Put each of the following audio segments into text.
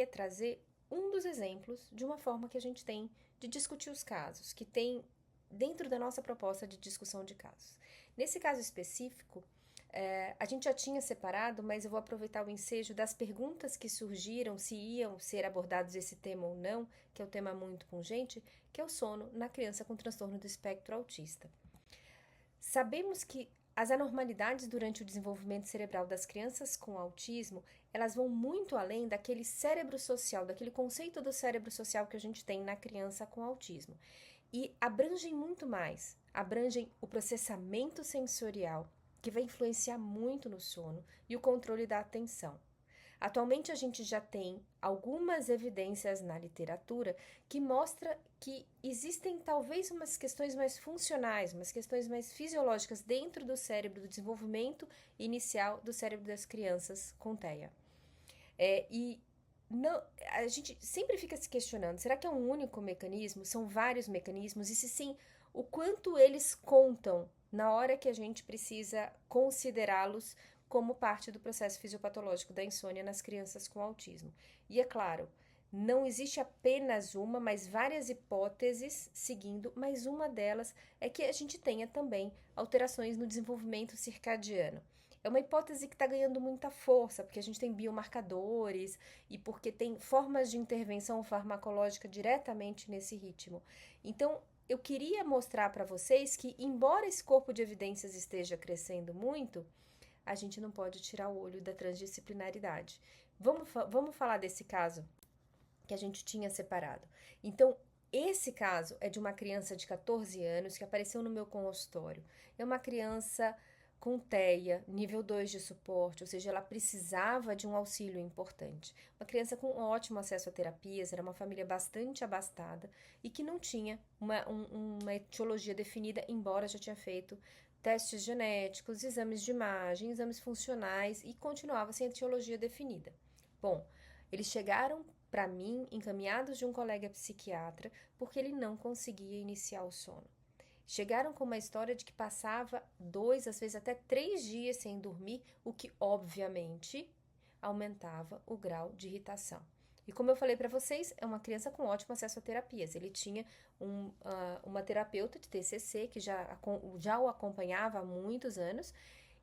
queria trazer um dos exemplos de uma forma que a gente tem de discutir os casos, que tem dentro da nossa proposta de discussão de casos. Nesse caso específico, a gente já tinha separado, mas eu vou aproveitar o ensejo das perguntas que surgiram, se iam ser abordados esse tema ou não, que é um tema muito pungente, que é o sono na criança com transtorno do espectro autista. Sabemos que as anormalidades durante o desenvolvimento cerebral das crianças com autismo, elas vão muito além daquele cérebro social, daquele conceito do cérebro social que a gente tem na criança com autismo. E abrangem muito mais, abrangem o processamento sensorial, que vai influenciar muito no sono, e o controle da atenção. Atualmente a gente já tem algumas evidências na literatura que mostra que existem talvez umas questões mais funcionais, umas questões mais fisiológicas dentro do cérebro, do desenvolvimento inicial do cérebro das crianças com TEA. E não, a gente sempre fica se questionando, será que é um único mecanismo? São vários mecanismos? E se sim, o quanto eles contam na hora que a gente precisa considerá-los como parte do processo fisiopatológico da insônia nas crianças com autismo? E é claro, não existe apenas uma, mas várias hipóteses seguindo, mas uma delas é que a gente tenha também alterações no desenvolvimento circadiano. É uma hipótese que está ganhando muita força, porque a gente tem biomarcadores e porque tem formas de intervenção farmacológica diretamente nesse ritmo. Então, eu queria mostrar para vocês que, embora esse corpo de evidências esteja crescendo muito, a gente não pode tirar o olho da transdisciplinaridade. Vamos falar desse caso que a gente tinha separado. Então, esse caso é de uma criança de 14 anos que apareceu no meu consultório. É uma criança com TEA, nível 2 de suporte, ou seja, ela precisava de um auxílio importante. Uma criança com ótimo acesso a terapias, era uma família bastante abastada e que não tinha uma etiologia definida, embora já tinha feito testes genéticos, exames de imagem, exames funcionais e continuava sem etiologia definida. Bom, eles chegaram para mim encaminhados de um colega psiquiatra porque ele não conseguia iniciar o sono. Chegaram com uma história de que passava 2, às vezes até 3 dias sem dormir, o que obviamente aumentava o grau de irritação. E como eu falei para vocês, é uma criança com ótimo acesso a terapias. Ele tinha uma terapeuta de TCC que já o acompanhava há muitos anos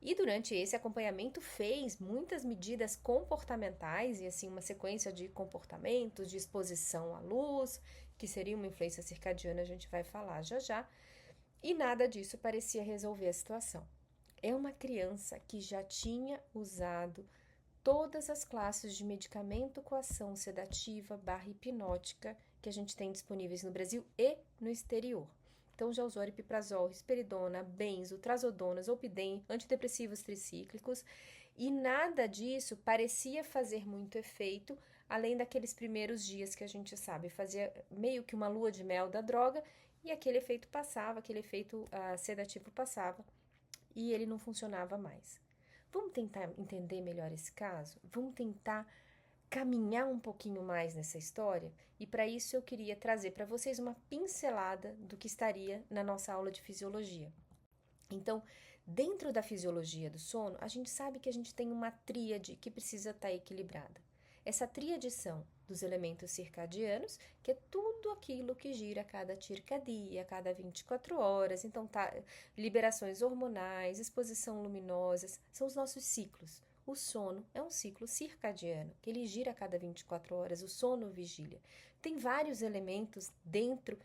e durante esse acompanhamento fez muitas medidas comportamentais e assim uma sequência de comportamentos, de exposição à luz, que seria uma influência circadiana, a gente vai falar já já. E nada disso parecia resolver a situação. É uma criança que já tinha usado todas as classes de medicamento com ação sedativa barra hipnótica que a gente tem disponíveis no Brasil e no exterior. Então já usou aripiprazol, risperidona, benzo, trazodona, zolpidem, antidepressivos tricíclicos e nada disso parecia fazer muito efeito, além daqueles primeiros dias que a gente sabe, fazia meio que uma lua de mel da droga e aquele efeito passava, aquele efeito sedativo passava e ele não funcionava mais. Vamos tentar entender melhor esse caso? Vamos tentar caminhar um pouquinho mais nessa história? E para isso eu queria trazer para vocês uma pincelada do que estaria na nossa aula de fisiologia. Então, dentro da fisiologia do sono, a gente sabe que a gente tem uma tríade que precisa estar equilibrada. Essa tríade são dos elementos circadianos, que é tudo aquilo que gira a cada circadia, a cada 24 horas. Então, liberações hormonais, exposição luminosas, são os nossos ciclos. O sono é um ciclo circadiano, que ele gira a cada 24 horas, o sono-vigília. Tem vários elementos dentro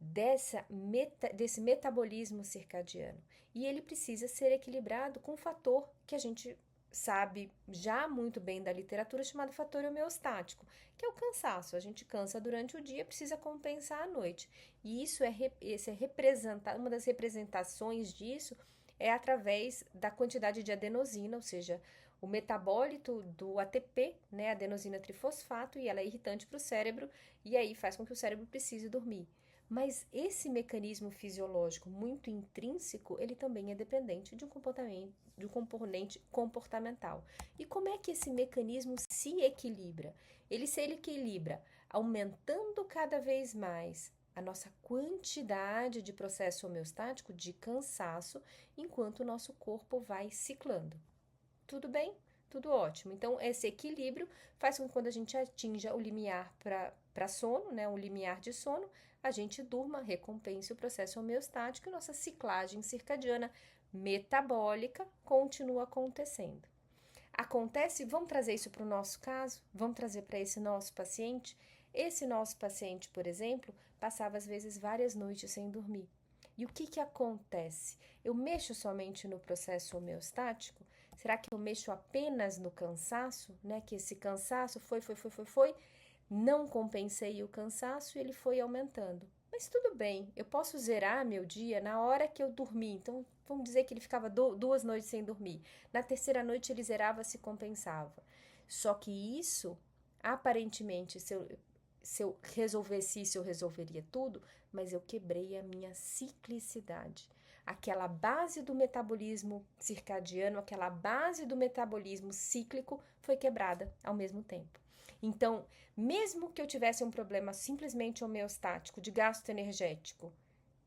desse metabolismo circadiano. E ele precisa ser equilibrado com um fator que a gente sabe já muito bem da literatura, chamado fator homeostático, que é o cansaço. A gente cansa durante o dia, precisa compensar à noite. E isso uma das representações disso é através da quantidade de adenosina, ou seja, o metabólito do ATP, né, adenosina trifosfato, e ela é irritante para o cérebro, e aí faz com que o cérebro precise dormir. Mas esse mecanismo fisiológico muito intrínseco, ele também é dependente de um componente comportamental. E como é que esse mecanismo se equilibra? Ele se equilibra aumentando cada vez mais a nossa quantidade de processo homeostático de cansaço, enquanto o nosso corpo vai ciclando. Tudo bem? tudo ótimo. Então, esse equilíbrio faz com que quando a gente atinja o limiar para sono, né, o limiar de sono, a gente durma, recompense o processo homeostático e nossa ciclagem circadiana metabólica continua acontecendo. Acontece, vamos trazer isso para o nosso caso? Vamos trazer para esse nosso paciente? Esse nosso paciente, por exemplo, passava às vezes várias noites sem dormir. E o que acontece? Eu mexo somente no processo homeostático? Será que eu mexo apenas no cansaço, né? Que esse cansaço foi, não compensei o cansaço e ele foi aumentando. Mas tudo bem, eu posso zerar meu dia na hora que eu dormir. Então, vamos dizer que ele ficava 2 noites sem dormir. Na terceira noite ele zerava, se compensava. Só que isso, aparentemente, se eu resolvesse isso, eu resolveria tudo, mas eu quebrei a minha ciclicidade. Aquela base do metabolismo circadiano, aquela base do metabolismo cíclico foi quebrada ao mesmo tempo. Então, mesmo que eu tivesse um problema simplesmente homeostático, de gasto energético,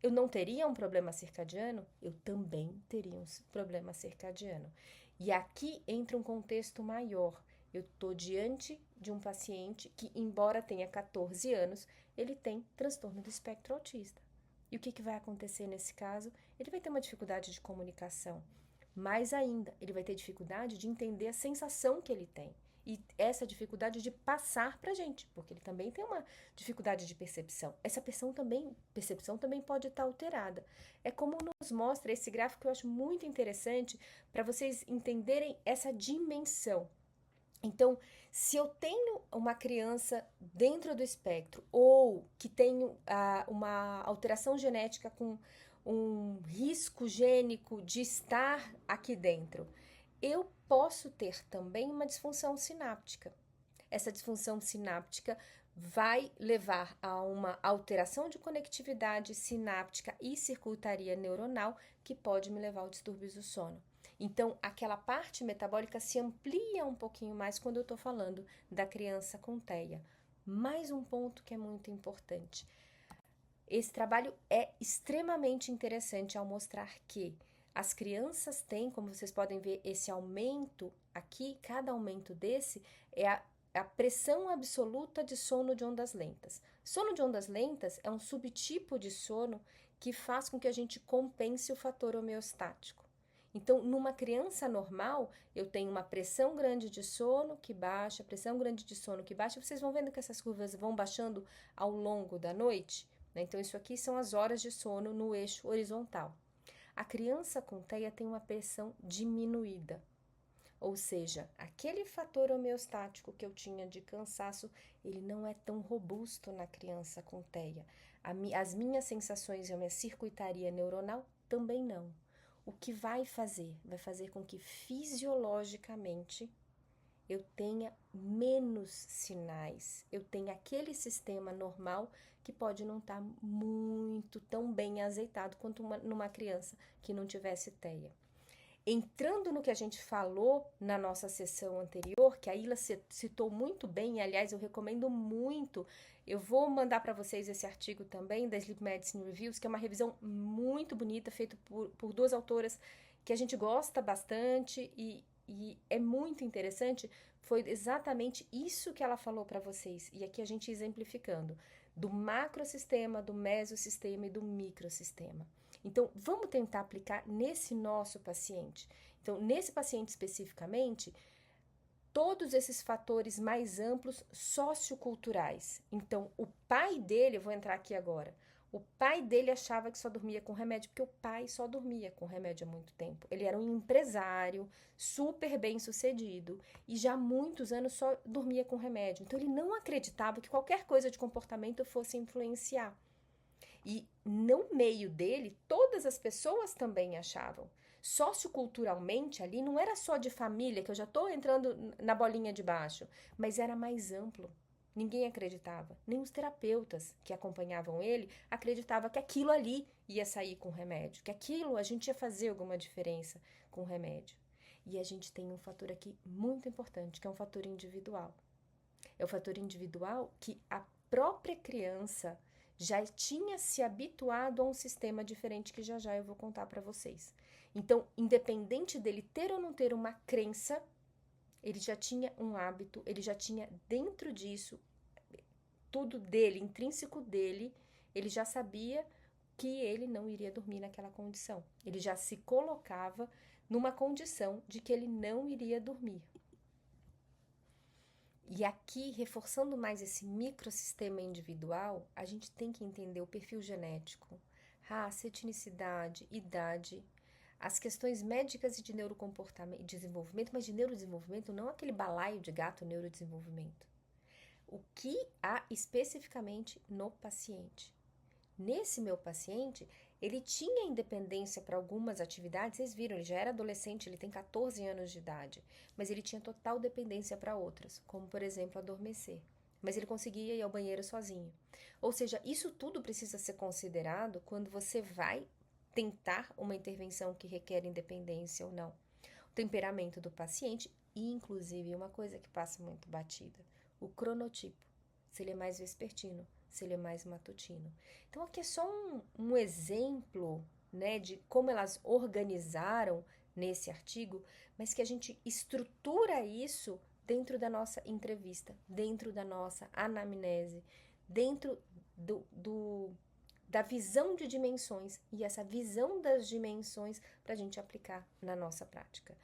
eu não teria um problema circadiano? Eu também teria um problema circadiano. E aqui entra um contexto maior. Eu estou diante de um paciente que, embora tenha 14 anos, ele tem transtorno do espectro autista. E o que vai acontecer nesse caso? Ele vai ter uma dificuldade de comunicação. Mais ainda, ele vai ter dificuldade de entender a sensação que ele tem. E essa dificuldade de passar para a gente, porque ele também tem uma dificuldade de percepção. Essa percepção também pode estar alterada. É como nos mostra esse gráfico que eu acho muito interessante para vocês entenderem essa dimensão. Então, se eu tenho uma criança dentro do espectro ou que tem uma alteração genética com um risco gênico de estar aqui dentro, eu posso ter também uma disfunção sináptica. Essa disfunção sináptica vai levar a uma alteração de conectividade sináptica e circuitaria neuronal que pode me levar ao distúrbio do sono. Então, aquela parte metabólica se amplia um pouquinho mais quando eu estou falando da criança com TEA. Mais um ponto que é muito importante. Esse trabalho é extremamente interessante ao mostrar que as crianças têm, como vocês podem ver, esse aumento aqui, cada aumento desse é a pressão absoluta de sono de ondas lentas. Sono de ondas lentas é um subtipo de sono que faz com que a gente compense o fator homeostático. Então, numa criança normal, eu tenho uma pressão grande de sono que baixa, pressão grande de sono que baixa. Vocês vão vendo que essas curvas vão baixando ao longo da noite, né? Então, isso aqui são as horas de sono no eixo horizontal. A criança com TEA tem uma pressão diminuída, ou seja, aquele fator homeostático que eu tinha de cansaço, ele não é tão robusto na criança com TEA. As minhas sensações e a minha circuitaria neuronal também não. O que vai fazer? Vai fazer com que fisiologicamente eu tenha menos sinais, eu tenha aquele sistema normal que pode não estar muito tão bem azeitado quanto numa criança que não tivesse TEA. Entrando no que a gente falou na nossa sessão anterior, que a Ila citou muito bem, e aliás eu recomendo muito, eu vou mandar para vocês esse artigo também da Sleep Medicine Reviews, que é uma revisão muito bonita, feita por duas autoras que a gente gosta bastante e é muito interessante. Foi exatamente isso que ela falou para vocês, e aqui a gente exemplificando, do macrosistema, do mesosistema e do microsistema. Então, vamos tentar aplicar nesse nosso paciente. Então, nesse paciente especificamente, todos esses fatores mais amplos socioculturais. Então, o pai dele, eu vou entrar aqui agora, o pai dele achava que só dormia com remédio, porque o pai só dormia com remédio há muito tempo. Ele era um empresário super bem sucedido e já há muitos anos só dormia com remédio. Então, ele não acreditava que qualquer coisa de comportamento fosse influenciar. E no meio dele, todas as pessoas também achavam. Socioculturalmente ali, não era só de família, que eu já estou entrando na bolinha de baixo, mas era mais amplo. Ninguém acreditava, nem os terapeutas que acompanhavam ele acreditavam que aquilo ali ia sair com remédio, que aquilo a gente ia fazer alguma diferença com remédio. E a gente tem um fator aqui muito importante, que é um fator individual. É o fator individual que a própria criança já tinha se habituado a um sistema diferente que já eu vou contar para vocês. Então, independente dele ter ou não ter uma crença, Ele já tinha um hábito, ele já tinha dentro disso, tudo dele, intrínseco dele, ele já sabia que ele não iria dormir naquela condição. Ele já se colocava numa condição de que ele não iria dormir. E aqui, reforçando mais esse microsistema individual, a gente tem que entender o perfil genético, raça, etnicidade, idade, as questões médicas e de neurocomportamento e desenvolvimento, mas de neurodesenvolvimento, não aquele balaio de gato neurodesenvolvimento. O que há especificamente no paciente. Nesse meu paciente, ele tinha independência para algumas atividades, vocês viram, ele já era adolescente, ele tem 14 anos de idade, mas ele tinha total dependência para outras, como por exemplo adormecer. Mas ele conseguia ir ao banheiro sozinho. Ou seja, isso tudo precisa ser considerado quando você vai tentar uma intervenção que requer independência ou não. O temperamento do paciente e, inclusive, uma coisa que passa muito batida, o cronotipo, se ele é mais vespertino, se ele é mais matutino. Então, aqui é só um exemplo, né, de como elas organizaram nesse artigo, mas que a gente estrutura isso dentro da nossa entrevista, dentro da nossa anamnese, dentro da visão de dimensões e essa visão das dimensões para a gente aplicar na nossa prática.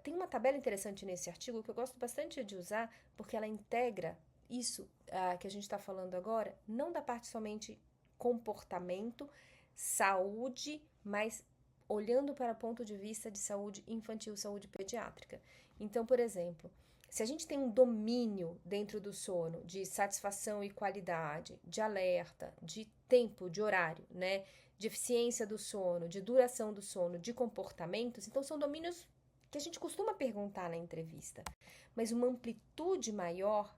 Tem uma tabela interessante nesse artigo que eu gosto bastante de usar, porque ela integra isso que a gente está falando agora, não da parte somente comportamento, saúde, mas olhando para o ponto de vista de saúde infantil, saúde pediátrica. Então, por exemplo, se a gente tem um domínio dentro do sono de satisfação e qualidade, de alerta, de tempo, de horário, né? De eficiência do sono, de duração do sono, de comportamentos, então são domínios que a gente costuma perguntar na entrevista. Mas uma amplitude maior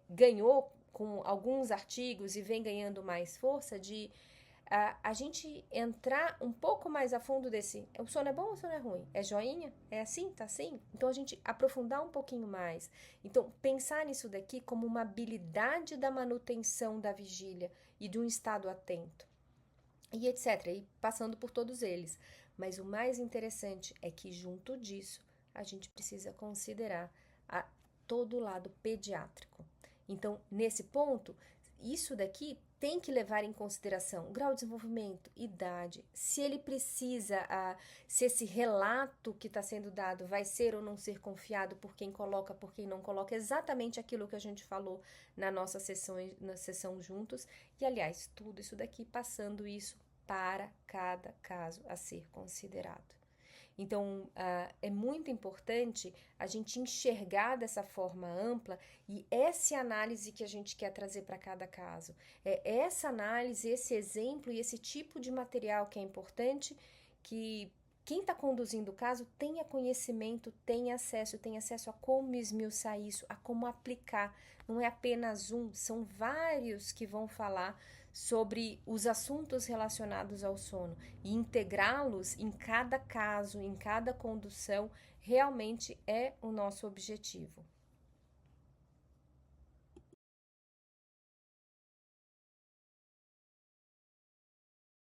ganhou com alguns artigos e vem ganhando mais força de a gente entrar um pouco mais a fundo desse, o sono é bom ou o sono é ruim? É joinha? É assim? Tá assim? Então a gente aprofundar um pouquinho mais. Então pensar nisso daqui como uma habilidade da manutenção da vigília e de um estado atento. E etc. E passando por todos eles. Mas o mais interessante é que junto disso a gente precisa considerar todo o lado pediátrico. Então, nesse ponto, isso daqui tem que levar em consideração grau de desenvolvimento, idade, se ele precisa, se esse relato que está sendo dado vai ser ou não ser confiado por quem coloca, por quem não coloca, exatamente aquilo que a gente falou na nossa sessão juntos. E, aliás, tudo isso daqui, passando isso para cada caso a ser considerado. Então, é muito importante a gente enxergar dessa forma ampla e essa análise que a gente quer trazer para cada caso. É essa análise, esse exemplo e esse tipo de material que é importante que quem está conduzindo o caso tenha conhecimento, tenha acesso a como esmiuçar isso, a como aplicar. Não é apenas um, são vários que vão falar sobre os assuntos relacionados ao sono e integrá-los em cada caso, em cada condução, realmente é o nosso objetivo.